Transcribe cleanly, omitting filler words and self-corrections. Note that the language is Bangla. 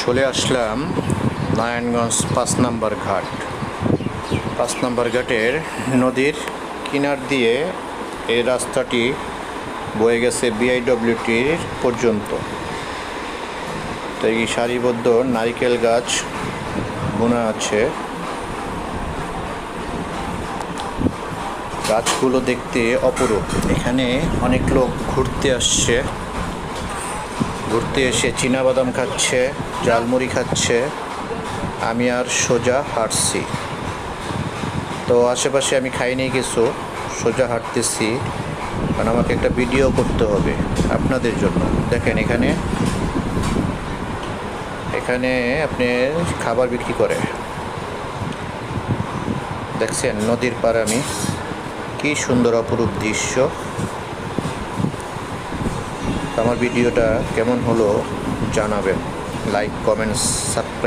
চলে আসলাম নারায়ণগঞ্জ ৫ নম্বর ঘাট। ৫ নম্বর ঘাটের নদীর কিনার দিয়ে এই রাস্তাটি বয়ে গেছে বিআইডব্লিউটির পর্যন্ত। তো এই সারিবদ্ধ নারিকেল গাছ বোনা আছে। গাছগুলো দেখতে অপরূপ। এখানে অনেক লোক ঘুরতে আসছে, ঘুরতে এসে চীনাবাদাম খাচ্ছে, ঝালমুড়ি খাচ্ছে। আমি আর সোজা হাঁটছি। তো আশেপাশে আমি খাইনি কিছু, সোজা হাঁটতেছি কারণ আমাকে একটা ভিডিও করতে হবে আপনাদের জন্য। দেখেন এখানে আপনি খাবার বিক্রি করে দেখছেন নদীর পার। আমি কি সুন্দর অপরূপ দৃশ্য। আমার ভিডিওটা কেমন হলো জানাবেন। Like, comments, subscribe.